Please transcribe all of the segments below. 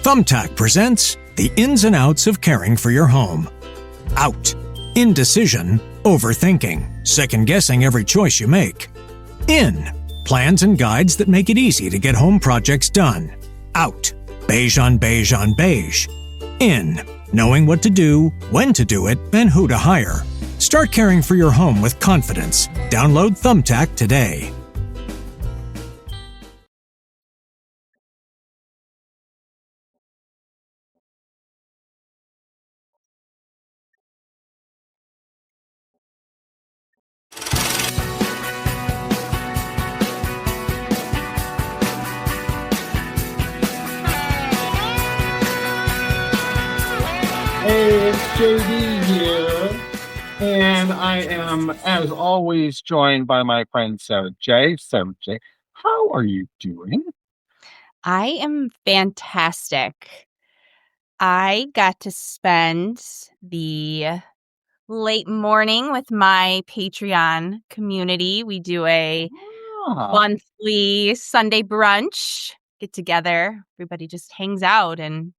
Thumbtack presents the ins and outs of caring for your home. Out. Indecision, overthinking, second-guessing every choice you make. In. Plans and guides that make it easy to get home projects done. Out. Beige on beige on beige. In. Knowing what to do, when to do it, and who to hire. Start caring for your home with confidence. Download Thumbtack today. Hey, it's JD here, and I am, as always, joined by my friend Sara J. Sara J, how are you doing? I am fantastic. I got to spend the late morning with my Patreon community. We do a monthly Sunday brunch get together. Everybody just hangs out and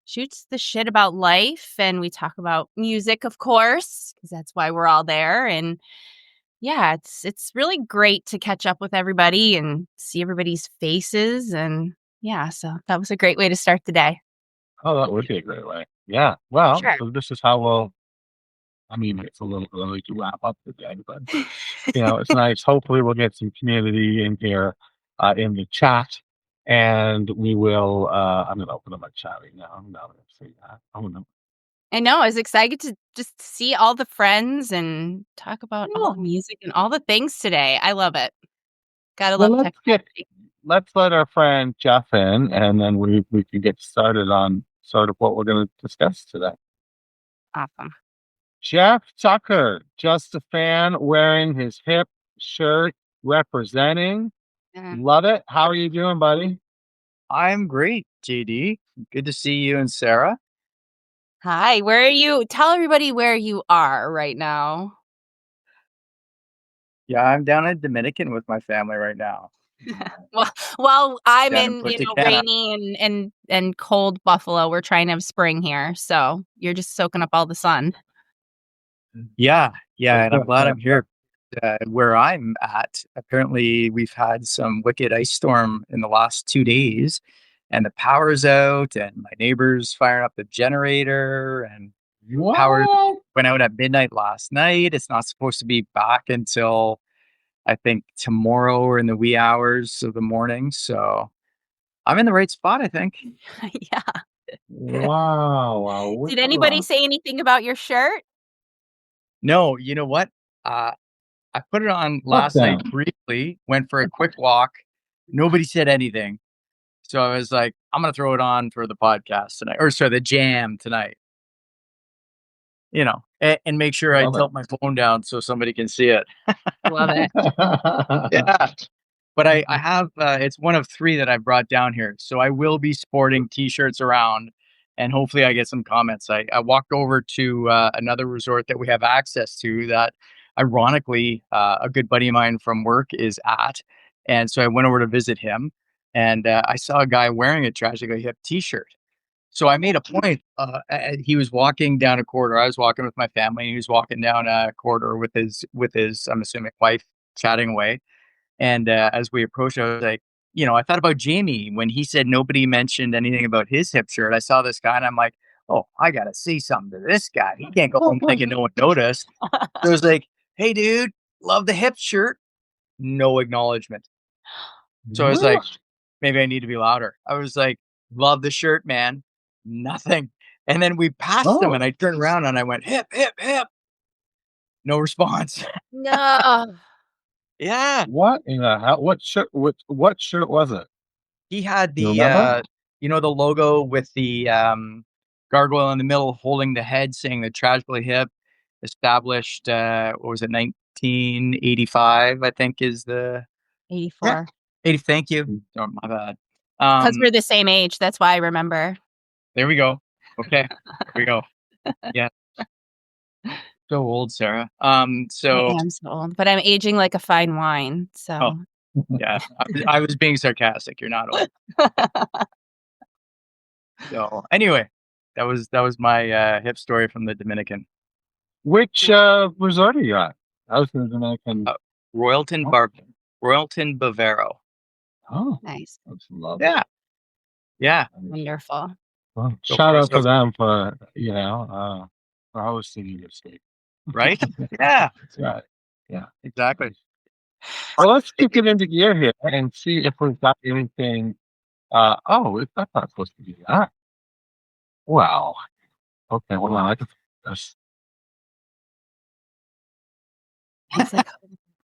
shoots the shit about life, and we talk about music, of course, because that's why we're all there. And yeah, it's really great to catch up with everybody and see everybody's faces, and yeah, so that was a great way to start the day. Oh, that would be a great way. Yeah, well, Sure. so this is how it's a little early to wrap up the day, but, it's nice. Hopefully we'll get some community in here in the chat, and we will, I'm going to open up my chat right now. I'm not going to say that. Oh, no. I know. I was excited to just see all the friends and talk about all the music and all the things today. I love it. Gotta love technology. Let's let our friend Jeff in, and then we can get started on sort of what we're going to discuss today. Awesome. Jeff Tucker, just a fan, wearing his hip shirt, representing. Love it. How are you doing, buddy? I'm great, JD. Good to see you and Sarah. Hi, where are you? Tell everybody where you are right now. Yeah, I'm down in Dominican with my family right now. Well, I'm Down in in rainy and cold Buffalo. We're trying to have spring here, so you're just soaking up all the sun. Yeah, and I'm glad I'm here. Where I'm at, apparently we've had some wicked ice storm in the last 2 days, and the power's out, and my neighbor's firing up the generator, and power went out at midnight last night. It's not supposed to be back until I think tomorrow or in the wee hours of the morning. So I'm in the right spot, I think. Yeah. Wow. Did anybody say anything about your shirt? No, you know what? I put it on last night briefly, went for a quick walk. Nobody said anything. So I was like, I'm going to throw it on for the podcast tonight, or sorry, the jam tonight. And make sure I tilt my phone down so somebody can see it. Love it. Yeah. But I have, it's one of 3 that I brought down here. So I will be sporting t-shirts around, and hopefully I get some comments. I walked over to another resort that we have access to that, ironically, a good buddy of mine from work is at. And so I went over to visit him, and I saw a guy wearing a Tragically Hip t-shirt. So I made a point. He was walking down a corridor. I was walking with my family, and he was walking down a corridor with his, I'm assuming, wife, chatting away. And as we approached, I was like, I thought about Jamie when he said nobody mentioned anything about his hip shirt. I saw this guy, and I'm like, oh, I got to say something to this guy. He can't go home thinking no one noticed. So I was like, hey, dude, love the hip shirt. No acknowledgement. So I was like, maybe I need to be louder. I was like, love the shirt, man. Nothing. And then we passed him, and I turned around and I went, hip, hip, hip. No response. No. Yeah. What in the hell? What shirt was it? He had the the logo with the gargoyle in the middle holding the head, saying the Tragically Hip, established, what was it, 1985, I think is the 84. Yeah. 80, thank you. Oh, my bad. Because we're the same age. That's why I remember. There we go. Okay. There we go. Yeah. So old, Sarah. I am so old, but I'm aging like a fine wine. So yeah, I was being sarcastic. You're not old. So anyway, that was my hip story from the Dominican. Which resort are you at? I was in the Dominican. Royalton Bavaro. Oh, Nice. that's lovely. Yeah. Wonderful. Well, Go shout for it. out to them for for always singing your state. Right? Yeah. That's right. Yeah. Exactly. Well, let's kick it into gear here and see if we've got anything. That's not supposed to be that. Wow. Okay. Well, I can. He's like,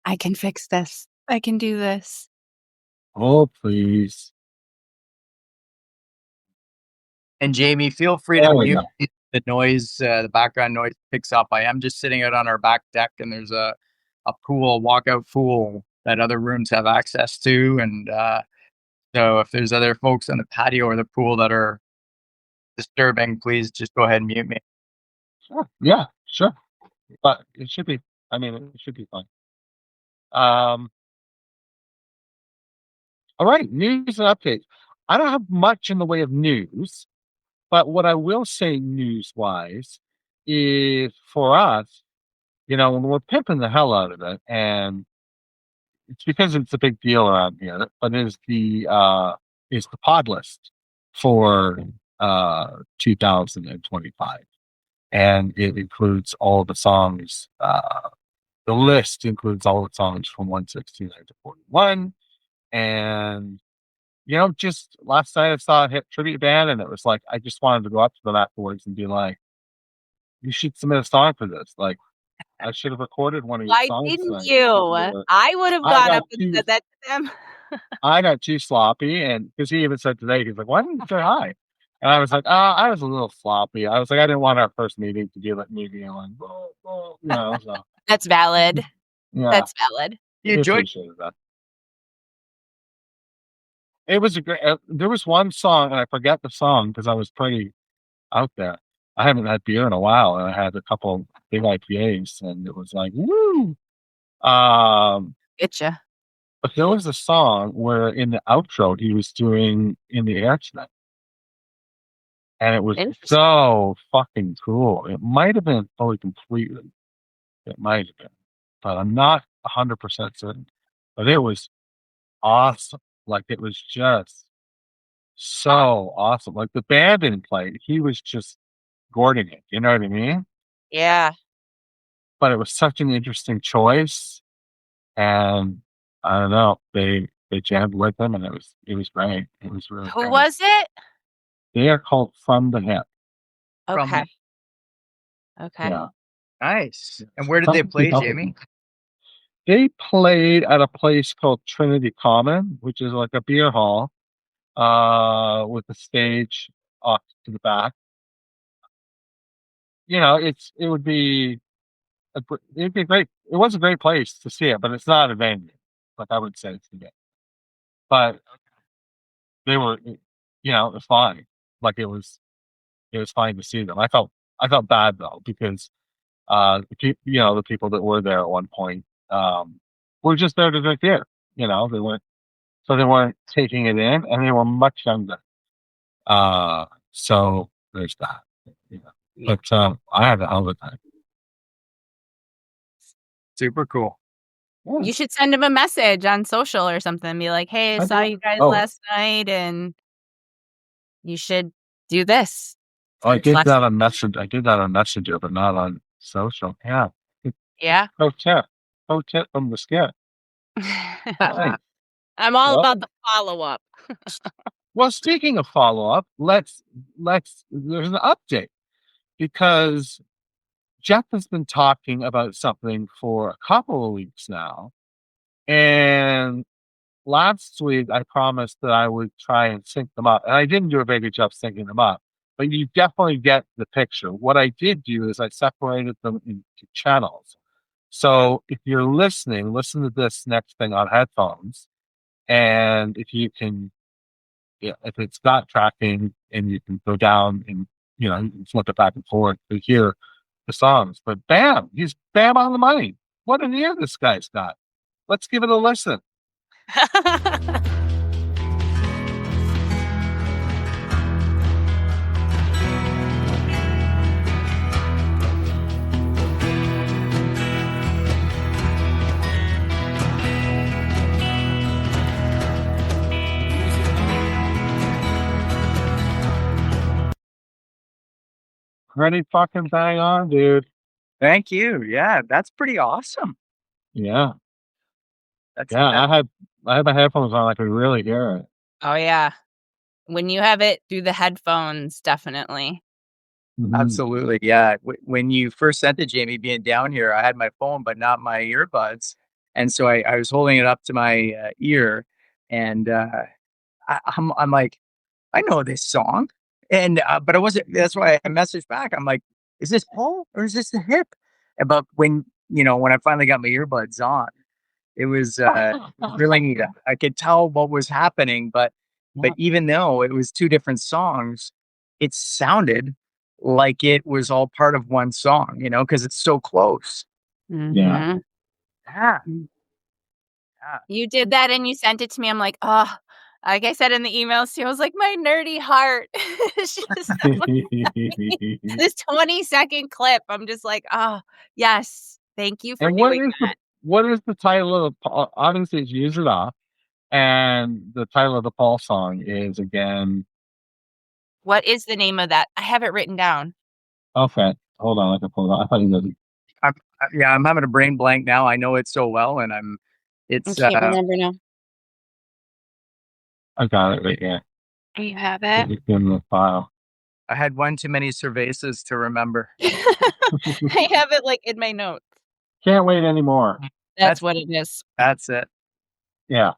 I can fix this. I can do this. Oh, please. And Jamie, feel free to mute the noise, the background noise picks up. I am just sitting out on our back deck, and there's a pool, walkout pool that other rooms have access to. And so if there's other folks on the patio or the pool that are disturbing, please just go ahead and mute me. Sure. Yeah, sure. But it should be, it should be fun. All right, news and updates. I don't have much in the way of news, but what I will say news-wise is for us, when we're pimping the hell out of it, and it's because it's a big deal around here, but is the pod list for 2025. And it includes all the songs. The list includes all the songs from 169 to 41. And, just last night I saw a hip tribute band, and it was like, I just wanted to go up to them afterwards and be like, you should submit a song for this. Like, I should have recorded one of your songs. Why didn't you? I would have gone up and said that to them. I got too sloppy, and because he even said today, he's like, why didn't you say hi? And I was like, I was a little sloppy. I was like, I didn't want our first meeting to be like me being like, so. That's valid. Yeah. That's valid. You enjoyed that. It was a great. There was one song, and I forget the song because I was pretty out there. I haven't had beer in a while, and I had a couple big IPAs, and it was like, woo. Getcha. But there was a song where in the outro he was doing "In the Air Tonight," and it was so fucking cool. It might have been fully completed. It might have been, but I'm not 100% certain. But it was awesome. Like, it was just so awesome. Like, the band didn't play. He was just Gord-ing it. You know what I mean? Yeah. But it was such an interesting choice. And I don't know. They jammed with him, and it was great. It was really Who great. was it? They are called From the Hip. Okay. Okay. Yeah. Nice. And where did they play, Jamie? They played at a place called Trinity Common, which is like a beer hall, with a stage off to the back. It would be it'd be great. It was a great place to see it, but it's not a venue. Like, I would say it's a venue. But they were, it was fine. Like, it was fine to see them. I felt bad though, because the people that were there at one point were just there to drink beer. They weren't taking it in, and they were much younger. So there's that. But I had a hell of a time. Super cool. Yeah. You should send him a message on social or something. Be like, hey, I saw you guys last night, and you should do this. I did that on Messenger, but not on social. Yeah. Yeah. Pro tip from the skit. I'm all about the follow-up. Well, speaking of follow-up, there's an update, because Jeff has been talking about something for a couple of weeks now. And last week I promised that I would try and sync them up. And I didn't do a very good job syncing them up, but you definitely get the picture. What I did do is I separated them into channels. So if you're listening, listen to this next thing on headphones. And if you can, if it's got tracking, and you can go down and, you can flip it back and forth to hear the songs. But bam, he's bam on the money. What an ear this guy's got. Let's give it a listen. Pretty fucking bang on, dude. Thank you. Yeah, that's pretty awesome. Yeah. That's Yeah, I had my headphones on, I could really hear it. Oh yeah. When you have it through the headphones, definitely. Mhm. absolutely. Yeah. When you first sent it, Jamie, being down here, I had my phone, but not my earbuds. And so I was holding it up to my ear, and I'm like, I know this song. And, but I wasn't, that's why I messaged back. I'm like, is this Paul or is this the hip? But when I finally got my earbuds on, it was really neat. I could tell what was happening, but even though it was two different songs, it sounded like it was all part of one song, because it's so close. Yeah. Mhm. Yeah. Mm. Yeah. You did that and you sent it to me. I'm like, oh, like I said in the emails too, I was like, my nerdy heart. It's just this 20-second clip. I'm just like, oh, yes. Thank you for And doing that. what is the title of the obviously it's Use It Up, and the title of the Paul song is again. What is the name of that? I have it written down. Okay, hold on, I can pull it up. I thought you did. I'm having a brain blank now. I know it so well, and I it's, can't remember now. I got it right here. You have it? It's in the file. I had one too many cervezas to remember. I have it like in my notes. Can't wait anymore. That's what it is. That's it. Yeah,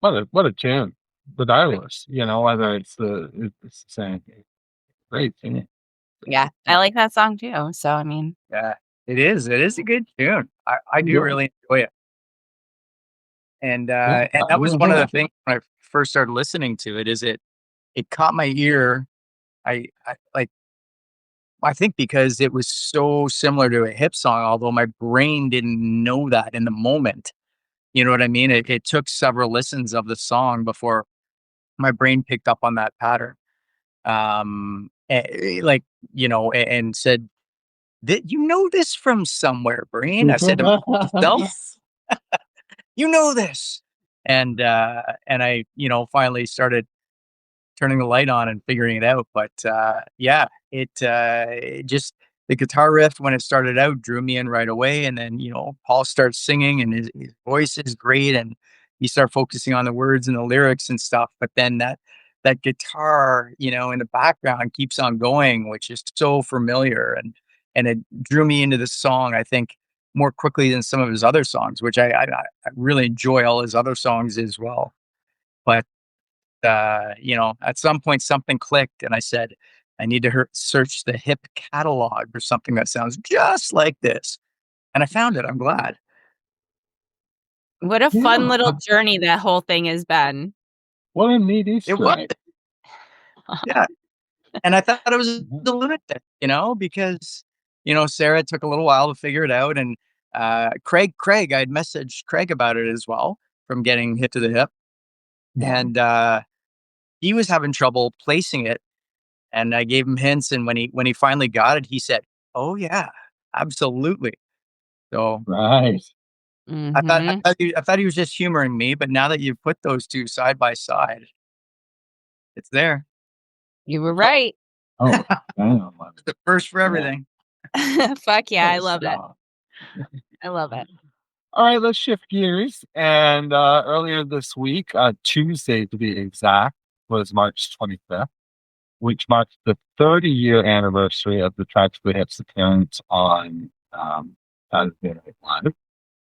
what a tune. Regardless, whether it's the same. Great singing. Yeah, I like that song too. So I mean, Yeah, it is. It is a good tune. I do Yeah. really enjoy it. And Yeah, and that was one of the things when I first started listening to it, is it caught my ear. I think because it was so similar to a hip song, although my brain didn't know that in the moment. You know what I mean? It took several listens of the song before my brain picked up on that pattern. Like, and said, "You know this from somewhere, brain." I said to myself, "You know this," and I, finally started turning the light on and figuring it out. But yeah, it just, the guitar riff when it started out drew me in right away, and then Paul starts singing, and his voice is great, and you start focusing on the words and the lyrics and stuff. But then that guitar, in the background keeps on going, which is so familiar, and it drew me into the song, I think, more quickly than some of his other songs, which I really enjoy all his other songs as well. But at some point something clicked, and I said, I need to search the hip catalog for something that sounds just like this. And I found it. I'm glad. what a fun Yeah. little journey that whole thing has been. What a neat It Easter was. egg. Yeah. And I thought it was a lunatic, because, Sarah took a little while to figure it out. And Craig, I'd messaged Craig about it as well, from getting hit to the hip. Yeah. And he was having trouble placing it. And I gave him hints. And when he finally got it, he said, "Oh yeah, absolutely." So Right. Mhm. I thought he was just humoring me, but now that you've put those two side by side, it's there. You were right. Oh, damn. It's the first for everything. Fuck yeah, I Good love it. stuff. I love it. All right, let's shift gears. And earlier this week, Tuesday to be exact, was March 25th, which marks the 30-year anniversary of the Tragically Hip's appearance on Saturday Night Live.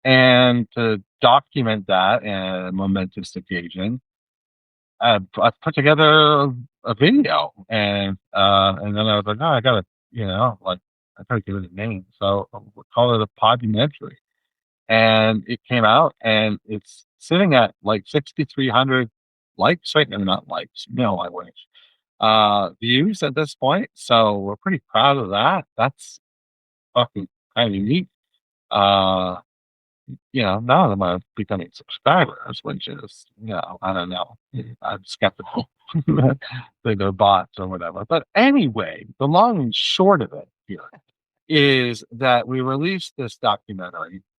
And to document that and a momentous occasion, I put together a video, and then I was like, oh, I gotta, I gotta give it a name. So we'll call it a podumentary. And it came out, and it's sitting at like 6,300 likes right now. Not likes, no, I wish. Views at this point. So we're pretty proud of that. That's fucking kind of neat. Now that I'm becoming subscribers, which is, I don't know. I'm skeptical that they're bots or whatever. But anyway, the long and short of it here is that we released this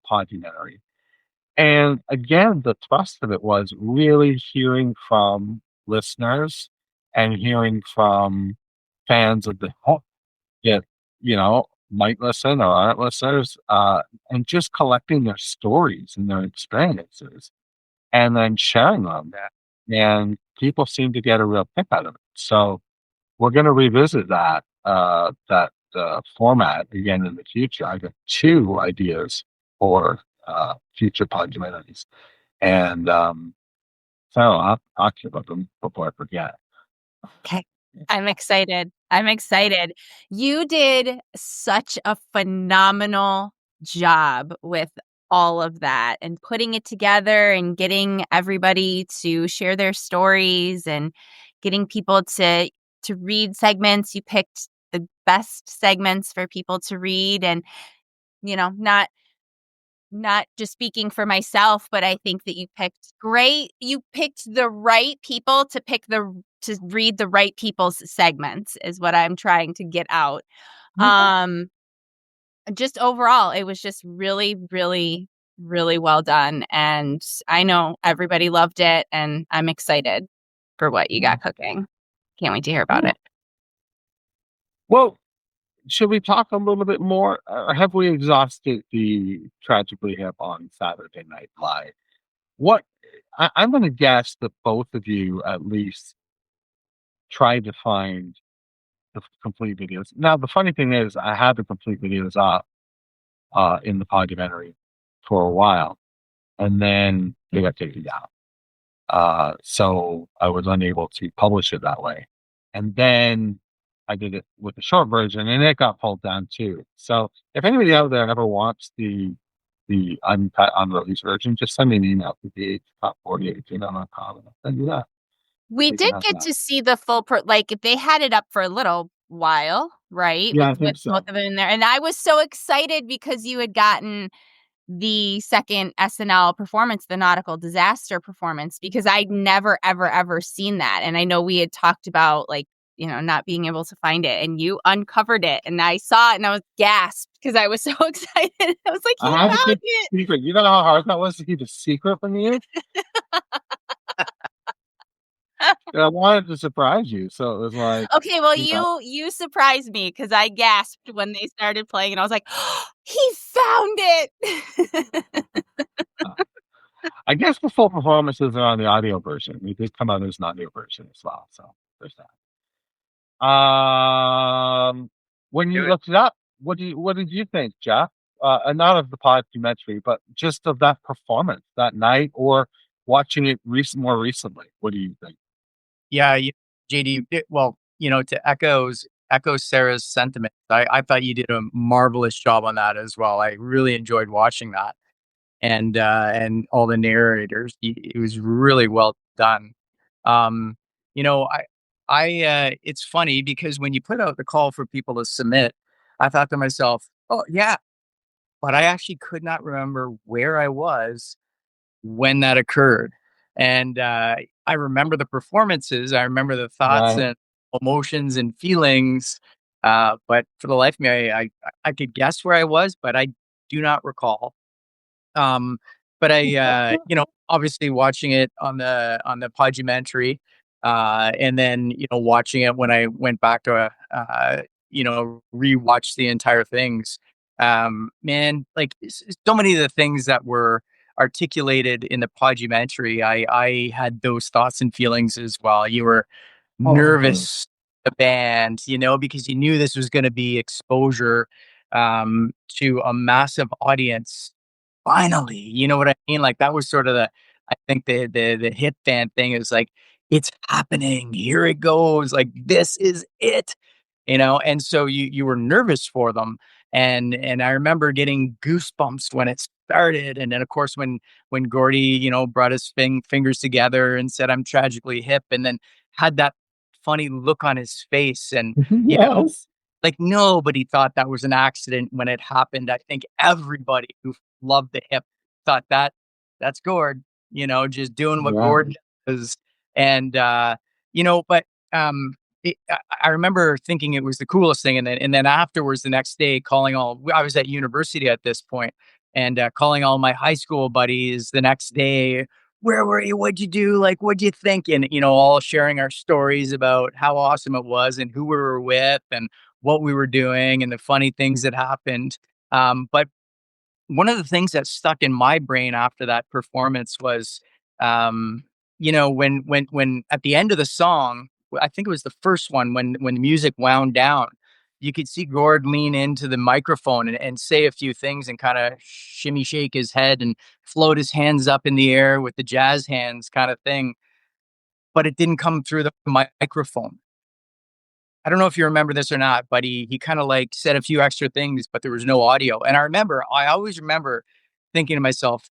podumentary. And again, the thrust of it was really hearing from listeners and hearing from fans of the that, might listen or aren't listeners, and just collecting their stories and their experiences and then sharing them. And people seem to get a real kick out of it. So we're going to revisit that format again in the future. I got 2 ideas for future documentaries, and so I'll talk to you about them before I forget. Okay. I'm excited. I'm excited. You did such a phenomenal job with all of that and putting it together and getting everybody to share their stories and getting people to read segments. You picked the best segments for people to read, and not just speaking for myself, but I think that you picked the right people to read the right people's segments is what I'm trying to get out. Just overall, it was just really, really, really well done. And I know everybody loved it, and I'm excited for what you got cooking. Can't wait to hear about it. Well, should we talk a little bit more? Have we exhausted the Tragically Hip on Saturday Night Live? I'm going to guess that both of you at least tried to find the complete videos. Now, the funny thing is, I had the complete videos up in the documentary for a while, and then they got taken down. So I was unable to publish it that way. And then I did it with the short version, and it got pulled down too. So if anybody out there ever wants the uncut, unreleased version, just send me an email to the top48@gmail.com, and I'll send you that. We You can did have get that. to see the full like they had it up for a little while, right? Yeah, I With think so. both of them in there. And I was so excited because you had gotten the second SNL performance, the Nautical Disaster performance, because I'd never, ever, ever seen that. And I know we had talked about not being able to find it, and you uncovered it, and I saw it and I was gasped because I was so excited. I was like, I he had to found keep it. it secret. You know how hard that was to keep a secret from you? And I wanted to surprise you, so it was like, Okay, well, you know, you surprised me because I gasped when they started playing, and I was like, oh, he found it. I guess the full performances are on the audio version. We did come out as an audio version as well, so there's that. When you looked it up, what did you think, Jeff? And not of the documentary, but just of that performance that night, or watching it more recently. What do you think? Yeah, JD, well, to echo Sarah's sentiment, I thought you did a marvelous job on that as well. I really enjoyed watching that, and all the narrators. It was really well done. Um, you know, it's funny because when you put out the call for people to submit, I thought to myself, oh yeah, but I actually could not remember where I was when that occurred. And I remember the performances, I remember the thoughts Right. and emotions and feelings. But for the life of me, I could guess where I was, but I do not recall. Um, but obviously watching it on the podumentary, and then watching it when I went back to rewatch the entire things. Man, like so many of the things that were articulated in the podumentary, I had those thoughts and feelings as well. You were nervous, the band, because you knew this was going to be exposure to a massive audience. Finally, you know what I mean? Like that was sort of I think the hip fan thing is like, it's happening. Here it goes. Like this is it. And so you were nervous for them. And I remember getting goosebumps when it started. And then of course when Gordy, brought his fingers together and said, I'm tragically hip, and then had that funny look on his face. And Yes. like nobody thought that was an accident when it happened. I think everybody who loved the hip thought that's Gord, just doing what Yeah. Gord does. And but I remember thinking it was the coolest thing. And then afterwards, the next day, I was at university at this point, and calling all my high school buddies the next day. Where were you? What'd you do? Like, what'd you think? And all sharing our stories about how awesome it was and who we were with and what we were doing and the funny things that happened. But one of the things that stuck in my brain after that performance was, when at the end of the song, I think it was the first one, when the music wound down, you could see Gord lean into the microphone and say a few things and kind of shimmy shake his head and float his hands up in the air with the jazz hands kind of thing. But it didn't come through the microphone. I don't know if you remember this or not, but he kind of like said a few extra things, but there was no audio. And I always remember thinking to myself,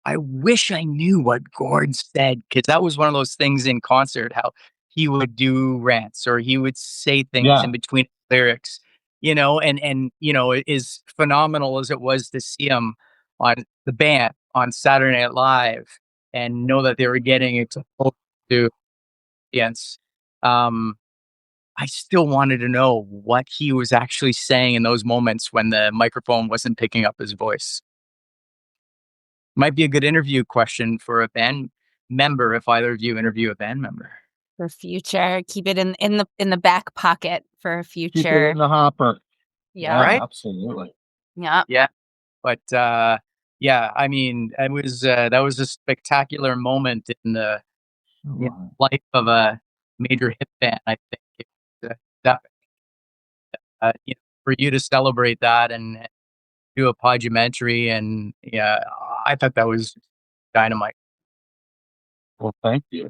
I wish I knew what Gord said, because that was one of those things in concert, how he would do rants or he would say things Yeah. in between lyrics, as phenomenal as it was to see him on the band on Saturday Night Live and know that they were getting it to audience. I still wanted to know what he was actually saying in those moments when the microphone wasn't picking up his voice. Might be a good interview question for a band member if either of you interview a band member. For future, keep it in the back pocket for a Keep it future. in the hopper. Yeah. Right? Absolutely. Yeah. Yeah. But I mean, it was that was a spectacular moment in the life of a major hip band. I think that for you to celebrate that and do a podumentary, and I thought that was dynamite. Well, thank you.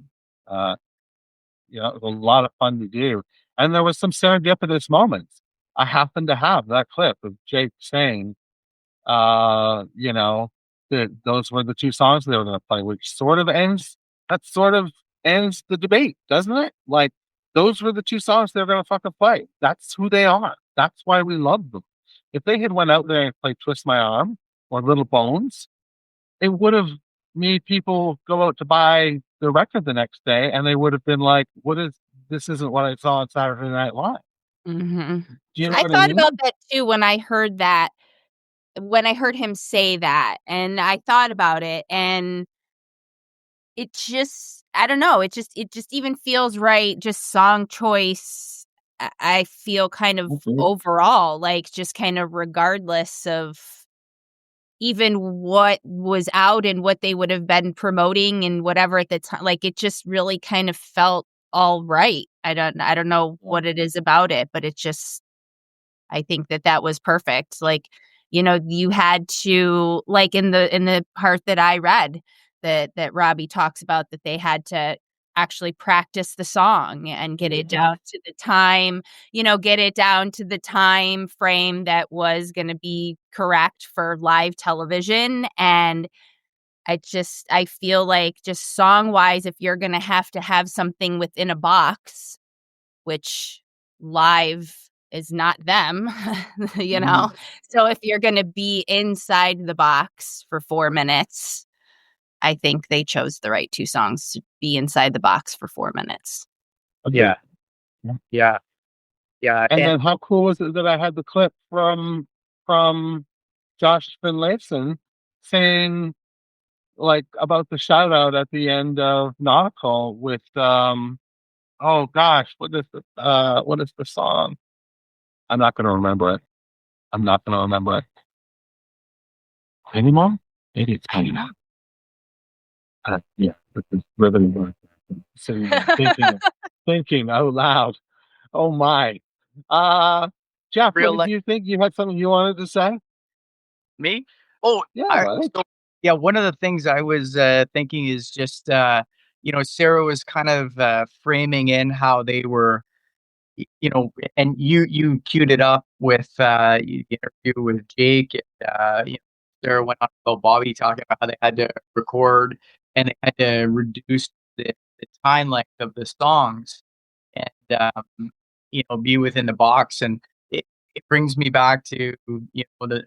It was a lot of fun to do. And there was some serendipitous moments. I happened to have that clip of Jake saying, that those were the two songs they were going to play, which sort of ends the debate, doesn't it? Like, those were the two songs they're going to fucking play. That's who they are. That's why we love them. If they had went out there and played Twist My Arm or Little Bones, it would have made people go out to buy the record the next day, and they would have been like, this isn't what I saw on Saturday Night Live. Mm-hmm. Do you know I what thought I mean? about that too when I heard that, when I heard him say that, and I thought about it, and it just, I don't know, it just even feels right. Just song choice. I feel kind of overall, like, just kind of regardless of even what was out and what they would have been promoting and whatever at the time, like, it just really kind of felt all right. I don't know what it is about it, but it just, I think that was perfect. Like, you had to, like, in the part that I read, that Robbie talks about, that they had to actually practice the song and get it down to the time, get it down to the time frame that was going to be correct for live television. And I feel like, just song wise, if you're going to have something within a box, which live is not them, So if you're going to be inside the box for 4 minutes, I think they chose the right two songs to be inside the box for 4 minutes. Yeah. Yeah. And then how cool was it that I had the clip from Josh Finlayson saying, like, about the shout out at the end of Nautical with oh gosh, what is the song? I'm not gonna remember it. Anymore? Maybe it's coming out. Yeah, but it's really worth it. Sitting there thinking out loud. Oh my. Jeff, Real what did you think? You had something you wanted to say? Me? Oh, Yeah. one of the things I was thinking is just, Sarah was kind of framing in how they were, and you queued it up with the interview with Jake. And, Sarah went on about Bobby talking about how they had to record and they had to reduce the time length of the songs and, be within the box. And it brings me back to, the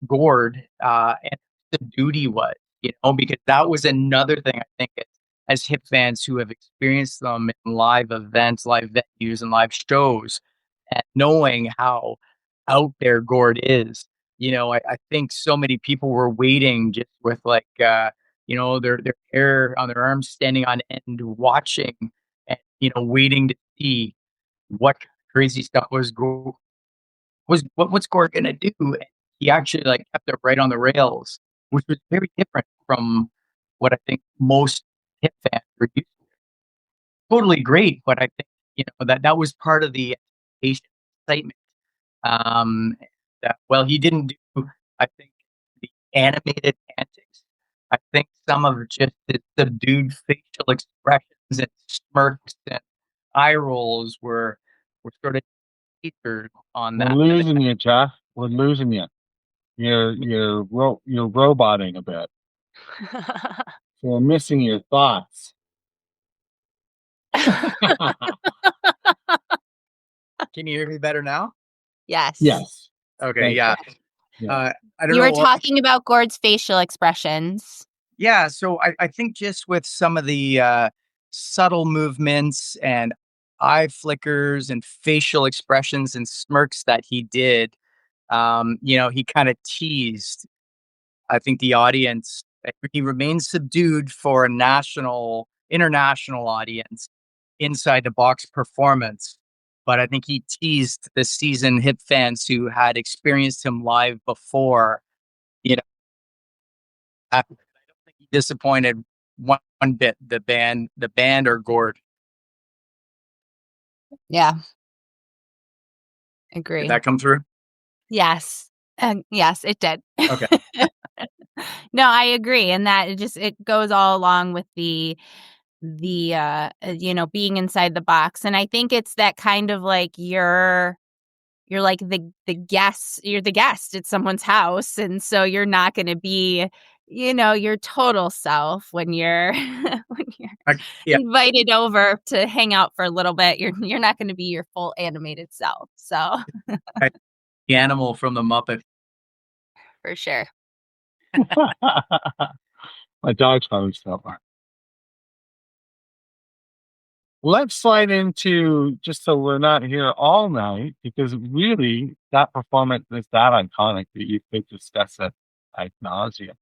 Gord, and the duty was, because that was another thing I think as hip fans who have experienced them in live events, live venues, and live shows, and knowing how out there Gord is, I think so many people were waiting just with like, their hair on their arms standing on end, watching and, waiting to see what crazy stuff was what's Gord gonna do? And he actually like kept it right on the rails, which was very different from what I think most hip fans were used to. Totally great, but I think that was part of the excitement. Um, well, he didn't do, I think, the animated antics. I think some of just the subdued facial expressions and smirks and eye rolls were sort of teasers on We're that. losing you, Jeff. We're losing you. You're roboting a bit. So we're missing your thoughts. Can you hear me better now? Yes. Yes. Okay, Thank yeah. Yeah. I don't You know. were talking about Gord's facial expressions. Yeah, so I think just with some of the subtle movements and eye flickers and facial expressions and smirks that he did, he kind of teased, I think, the audience. He remains subdued for a international audience inside the box performance. But I think he teased the seasoned hip fans who had experienced him live before. You know, I don't think he disappointed one bit. The band or Gord. Yeah. Did Agree. that come through? Yes. Yes, it did. Okay. No, I agree. And that it goes all along with the being inside the box. And I think it's that kind of like you're like the guest, you're the guest at someone's house. And so you're not going to be, your total self when you're when you're Yeah. invited over to hang out for a little bit. You're not going to be your full animated self. So The animal from the Muppet. for sure. My dog's probably still barking. Let's slide into, just so we're not here all night, because really that performance is that iconic that you could discuss it ad nauseum.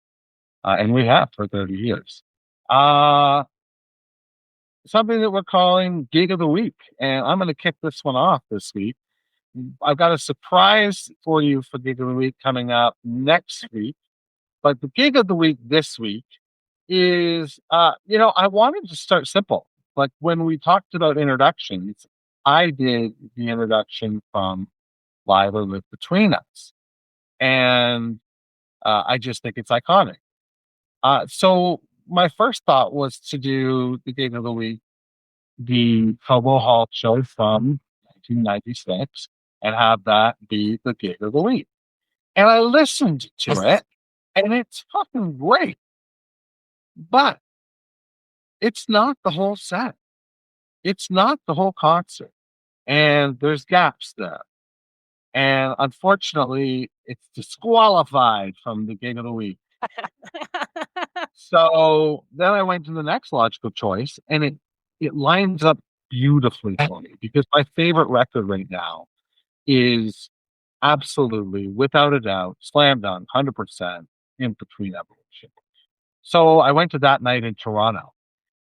And we have for 30 years. Something that we're calling Gig of the Week. And I'm going to kick this one off this week. I've got a surprise for you for Gig of the Week coming up next week. But the Gig of the Week this week is, I wanted to start simple. Like when we talked about introductions, I did the introduction from Live or Live Between Us. And I just think it's iconic. So my first thought was to do the Gig of the Week, the Cobo Hall show from 1996, and have that be the Gig of the Week. And I listened to it, and it's fucking great. But it's not the whole set. It's not the whole concert. And there's gaps there. And unfortunately, it's disqualified from the Gig of the Week. So then I went to the next logical choice, and it lines up beautifully for me because my favorite record right now is absolutely, without a doubt, slam dunk, 100% In Between Evolution. So I went to that night in Toronto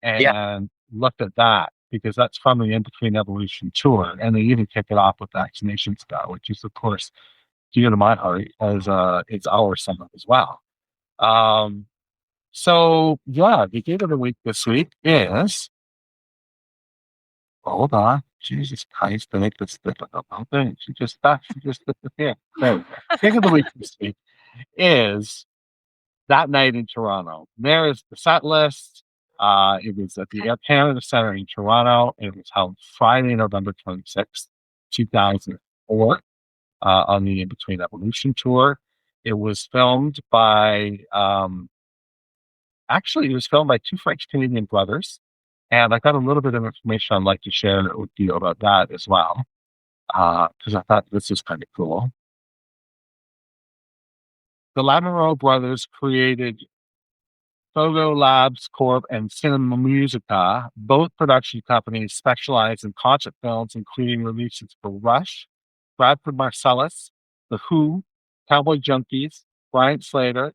and looked at that because that's from the In Between Evolution tour, and they even kick it off with Vaccination Scar, which is, of course, dear to my heart as it's our summer as well. So yeah, the Gig of the Week this week is, hold on, Jesus Christ, to make this difficult. Okay, she just disappeared. There we go. Gig of the Week this week is that night in Toronto. There is the set list. It was at the Air Canada Centre in Toronto. It was held Friday, November 26th, 2004, on the In Between Evolution tour. It was filmed by, it was filmed by two French Canadian brothers. And I got a little bit of information I'd like to share with you about that as well, because I thought this was kind of cool. The Lamoureux brothers created Fogo Labs Corp and Cinema Musica, both production companies specialize in concert films, including releases for Rush, Bradford Marsalis, The Who, Cowboy Junkies, Brian Slater,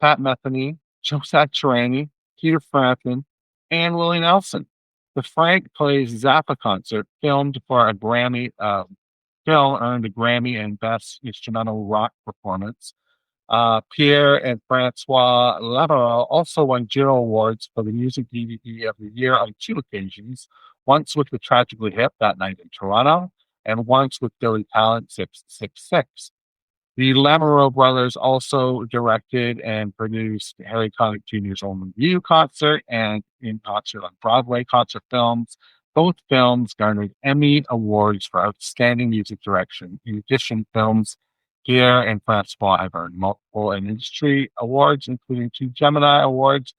Pat Metheny, Joe Satriani, Peter Frampton, and Willie Nelson. The Frank Plays Zappa concert, filmed for a Grammy Phil earned a Grammy in Best Instrumental Rock Performance. Pierre and Francois Laveral also won Giro Awards for the Music DVD of the Year on 2 occasions, once with the Tragically Hip that night in Toronto, and once with Billy Talent 666. The Lamoureux brothers also directed and produced Harry Connick Jr.'s Own Review concert and In Concert on Broadway concert films. Both films garnered Emmy Awards for Outstanding Music Direction. In addition, films Pierre and Francois have earned multiple industry awards, including 2 Gemini Awards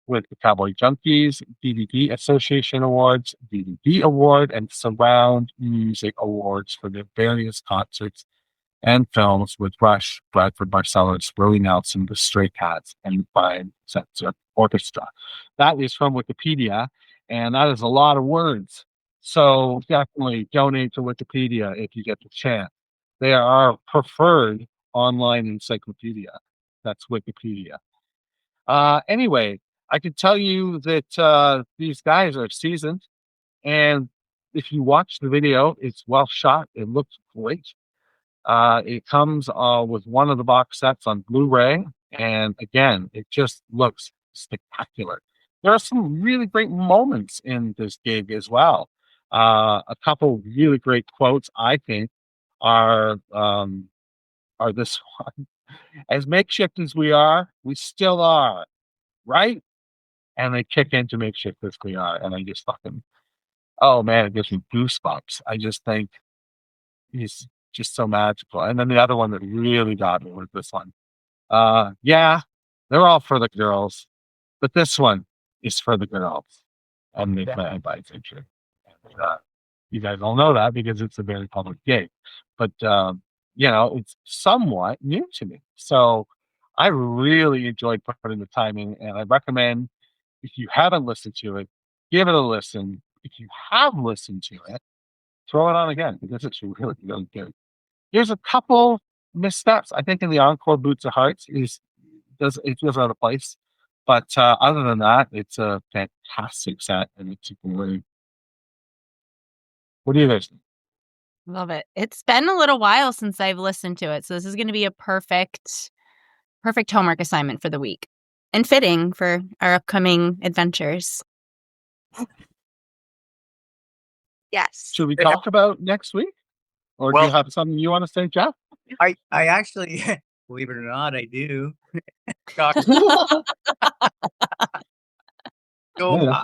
with the Cowboy Junkies, DVD Association Awards, DVD Award, and Surround Music Awards for their various concerts and films with Rush, Bradford Marsalis, Willie Nelson, the Stray Cats, and the Fine Censer Orchestra. That is from Wikipedia, and that is a lot of words. So definitely donate to Wikipedia if you get the chance. They are our preferred online encyclopedia. That's Wikipedia. Anyway, I can tell you that these guys are seasoned, and if you watch the video, it's well shot. It looks great. It comes with one of the box sets on Blu-ray, and again, it just looks spectacular. There are some really great moments in this gig as well. A couple really great quotes, I think, are this one: "As makeshift as we are, we still are, right?" And they kick into "Makeshift as we are," and I just fucking, oh man, it gives me goosebumps. I just think he's just so magical. And then the other one that really got me was this one. Yeah, they're all for the girls, but this one is for the girls. And they play by picture. You guys all know that because it's a very public gig. But it's somewhat new to me. So I really enjoyed putting the time in, and I recommend, if you haven't listened to it, give it a listen. If you have listened to it, throw it on again because it's really, really good. There's a couple missteps. I think in the encore, Boots of Hearts it feels out of place. But other than that, it's a fantastic set and it's great. What do you guys think? Love it. It's been a little while since I've listened to it, so this is going to be a perfect homework assignment for the week, and fitting for our upcoming adventures. Yes. Should we talk about next week? Or do you have something you want to say, Jeff? I actually, believe it or not, I do. That's what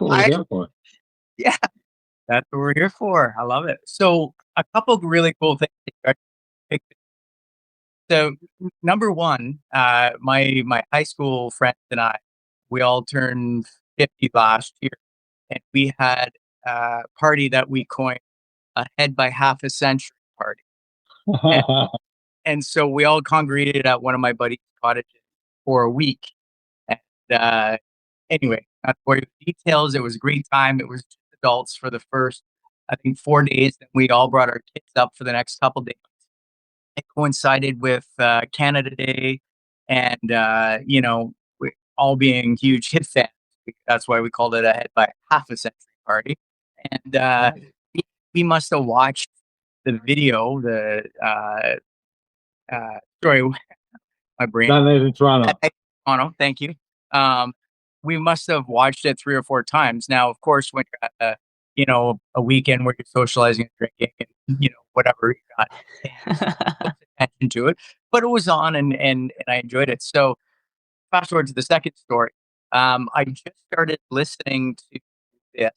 we're here for. Yeah, that's what we're here for. I love it. So a couple of really cool things. So number one, my high school friends and I, we all turned 50 last year, and we had a party that we coined "Ahead by Half a Century" party. And so we all congregated at one of my buddy's cottages for a week. And anyway, not for you details. It was a great time. It was just adults for the first, I think, 4 days. Then we all brought our kids up for the next couple days. It coincided with Canada Day, and we all being huge Hip fans. That's why we called it Ahead by Half a Century party. And we must have watched the video. Sorry, my brain. That in Toronto. Toronto, thank you. We must have watched it 3 or 4 times. Now, of course, when you're at a weekend where you're socializing and drinking and whatever, you got attention to it. But it was on, and I enjoyed it. So fast forward to the second story. I just started listening to this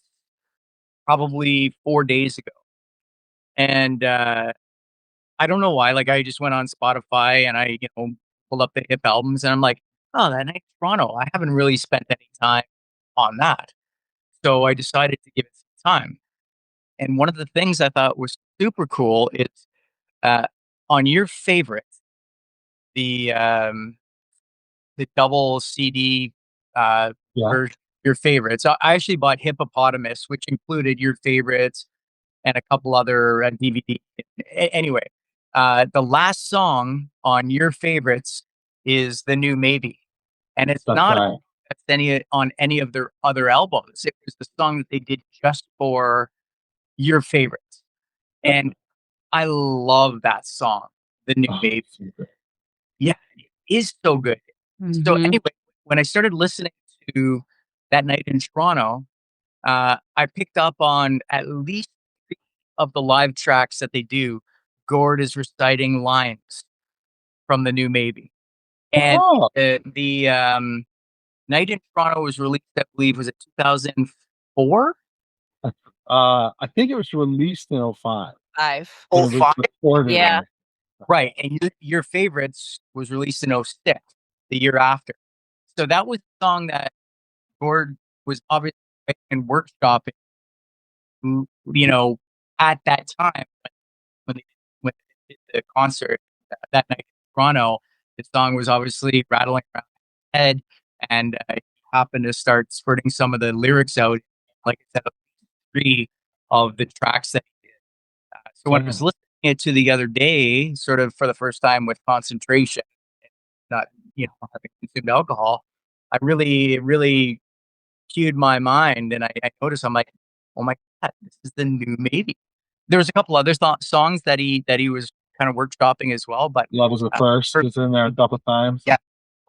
probably 4 days ago, and I don't know why. Like, I just went on Spotify and I pulled up the Hip albums, and I'm like, oh, that night Toronto. I haven't really spent any time on that. So I decided to give it some time. And one of the things I thought was super cool is on your favorite, the double CD version, your favorites. I actually bought Hippopotamus, which included your favorites and a couple other DVD. Anyway, the last song on your favorites is "The New Maybe," and it's not on any of their other albums. It was the song that they did just for your favorites, and I love that song, The New Baby. Yeah, it is so good. So Mhm. anyway, when I started listening to That Night in Toronto, I picked up on at least 3 of the live tracks that they do. Gord is reciting lines from The New Maybe. And Oh, the Night in Toronto was released, I believe, was it 2004? I think it was released in 05, 5. but Oh, it was 05? recorded Yeah. in. Right. And your favorites was released in 06, the year after. So that was a song that Gord was obviously writing and workshopping, at that time when when they did the concert that night in Toronto. The song was obviously rattling around his head, and he happened to start spurting some of the lyrics out, like I said, 3 of the tracks that he did. So when I was Damn. listening it to the other day, sort of for the first time with concentration, not having consumed alcohol, I really cued my mind, and I noticed I'm like, oh my god, this is the new maybe. There was a couple other songs that he was kind of workshopping as well, but Love was the uh, first for, is in there a couple times. yeah,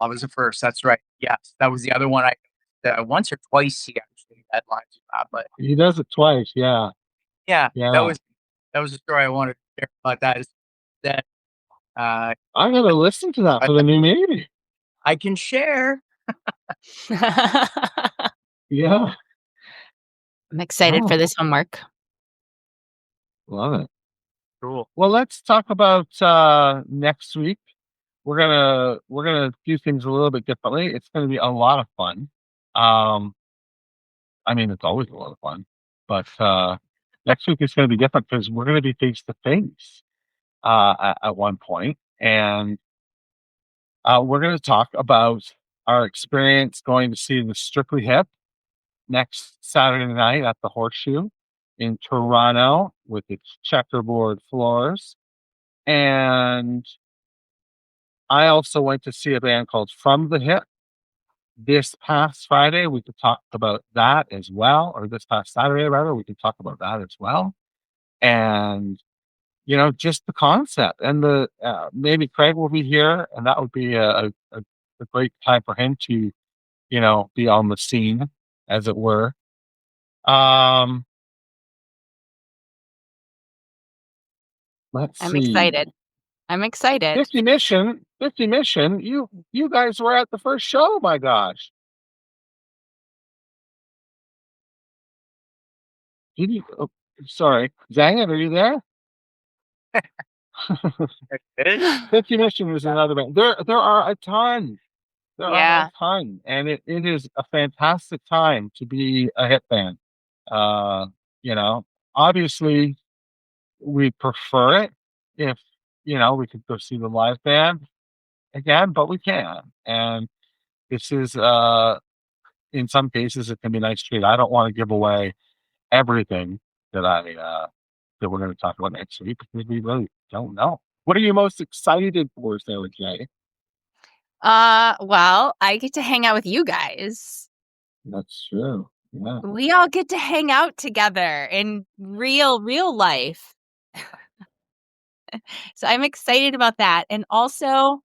I was the first. That's right. Yes, that was the other one. I once or twice he actually had lines with that, but He does it twice. Yeah. yeah, Yeah. that was the story I wanted to share about that. Is that I'm going to listen to that but for the new maybe. I can share. Yeah. I'm excited Oh, for this homework. love it. Cool. Well, let's talk about next week. We're gonna do things a little bit differently. It's gonna be a lot of fun. Um, I mean, it's always a lot of fun, but next week is gonna be different because we're gonna be face to face at one point, and we're gonna talk about our experience going to see the Strictly Hip next Saturday night at the Horseshoe in Toronto with its checkerboard floors. And I also went to see a band called From the Hip this past Friday. We could talk about that as well, or this past Saturday, rather. We could talk about that as well. And, just the concept. And maybe Craig will be here, and that would be a great time for him to, be on the scene, as it were. Um, let's I'm see. excited. I'm excited. 50 Mission. You guys were at the first show, my gosh. Did you? Oh, sorry, Zangin, are you there? 50 Mission is another band. There are a ton. There are a Yeah. ton, and it is a fantastic time to be a hit band. Uh, you know, obviously we prefer it if we could go see the live band again, but we can. And this is in some cases it can be a nice treat. I don't want to give away everything that we're going to talk about next week because we really don't know. What are you most excited for, Sarah J? Well, I get to hang out with you guys. That's true. Yeah. We all get to hang out together in real life. So I'm excited about that. And also,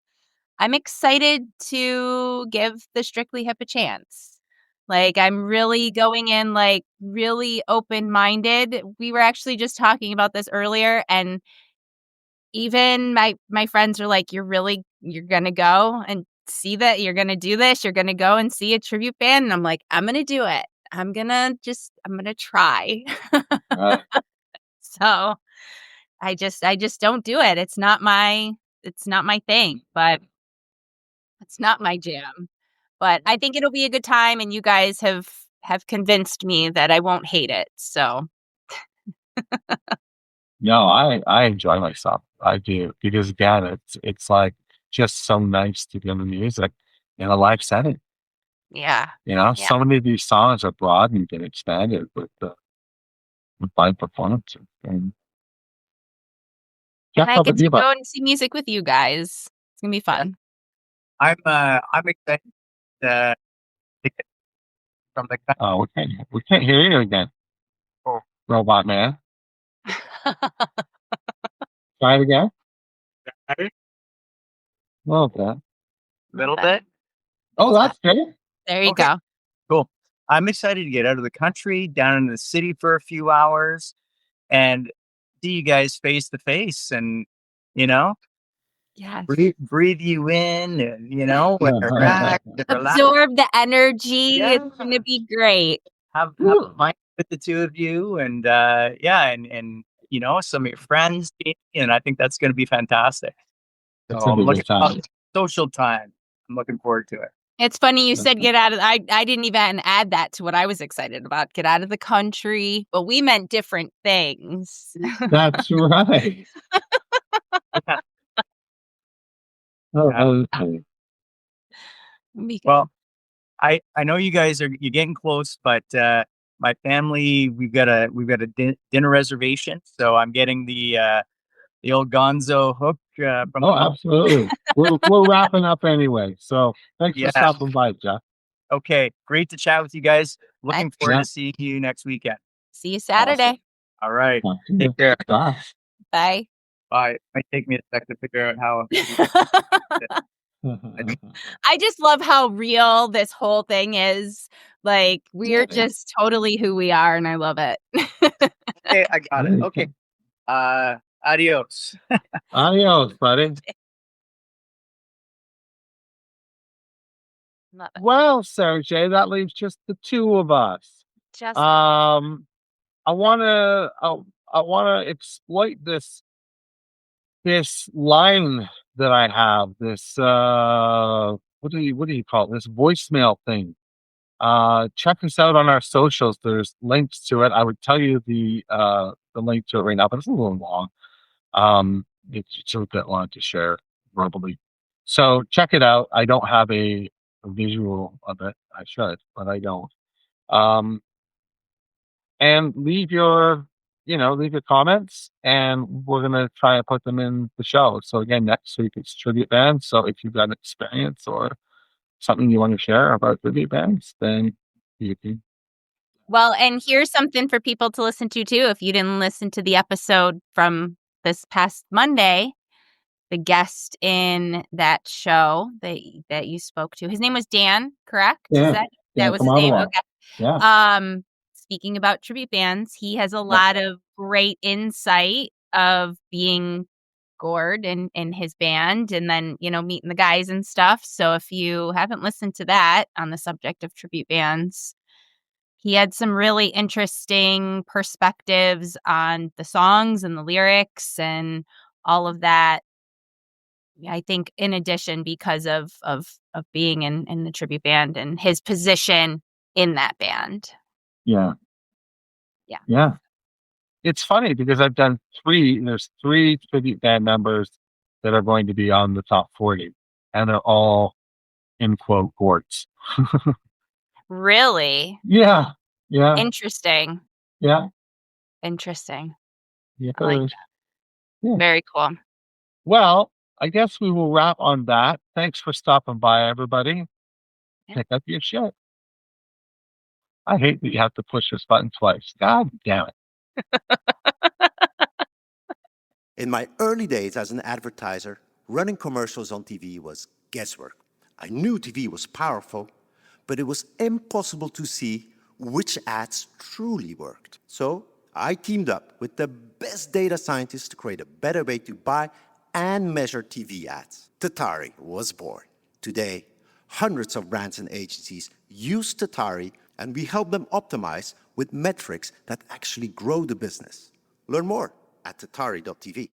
I'm excited to give the Strictly Hip a chance. Like, I'm really going in, like, really open-minded. We were actually just talking about this earlier, and even my friends are like, you're gonna go and see that? You're gonna do this? You're gonna go and see a tribute band? And I'm like, I'm gonna do it. I'm gonna try. Right. So I just don't do it. It's not my thing, but it's not my jam. But I think it'll be a good time, and you guys have convinced me that I won't hate it. So No, I enjoy myself. I do because again, it's like just so nice to be on the music in a live setting. yeah. Yeah. So many of these songs are broadened and expanded with live performances. And Jeff, And I how get about to you? But go and see music with you guys. It's gonna be fun. I'm excited to get from the we can't hear you again, Oh. Robot Man. Try it again. Better? Well, that. Little bit? Oh, that's good. There you Okay. go. Cool. I'm excited to get out of the country, down in the city for a few hours, and see you guys face to face, and Yes. breathe you in, and relax, relax. Absorb the energy. Yeah. It's going to be great. Have fun with the two of you, and and some of your friends, and I think that's going to be fantastic. That's So a I'm good looking time. social time. I'm looking forward to it. It's funny you said get out of. I didn't even add that to what I was excited about. Get out of the country, but we meant different things. That's right. Okay. Well, I know you guys you're getting close, but my family, we've got a dinner reservation, so I'm getting the old Gonzo hook from. Oh, absolutely. We're wrapping up anyway. So thanks for Yeah. stopping by, Jeff. Okay, great to chat with you guys. Looking forward Yeah. to seeing you next weekend. See you Saturday. All right, Talk to you. take care. Bye. Bye. Bye. Might take me a sec to figure out how. I just love how real this whole thing is. Like, we're just totally who we are, and I love it. Okay, I got it. Okay. Adios. Adios, buddy. Love it. Well, Sara J, that leaves just the two of us. Just I wanna exploit this line that I have, this what do you call it? This voicemail thing. Check us out on our socials. There's links to it. I would tell you the link to it right now, but it's a little long. It's a bit long to share verbally. So check it out. I don't have a visual of it. I should, but I don't. And leave your comments, and we're gonna try and put them in the show. So again, next week it's tribute bands. So if you've got an experience or something you want to share about tribute bands, then you can. Well, and here's something for people to listen to too. If you didn't listen to the episode from this past Monday, the guest in that show that you spoke to, his name was Dan, correct? Yeah. That was his name? Kamala. Okay. Yeah. Speaking about tribute bands, he has a lot of great insight of being Gord and his band, and then meeting the guys and stuff. So if you haven't listened to that on the subject of tribute bands, he had some really interesting perspectives on the songs and the lyrics and all of that. I think in addition because of being in the tribute band and his position in that band. Yeah. Yeah. Yeah. It's funny because there's three tribute band members that are going to be on the top 40, and they're all in quote Gords. Really? Yeah. Yeah. Interesting. Yeah. Interesting. Yeah. I like that. Yeah. Very cool. Well, I guess we will wrap on that. Thanks for stopping by, everybody. Yeah. Pick up your shit. I hate that you have to push this button twice. God damn it. In my early days as an advertiser, running commercials on TV was guesswork. I knew TV was powerful, but it was impossible to see which ads truly worked. So I teamed up with the best data scientists to create a better way to buy and measure TV ads. Tatari was born. Today, hundreds of brands and agencies use Tatari, and we help them optimize with metrics that actually grow the business. Learn more at tatari.tv.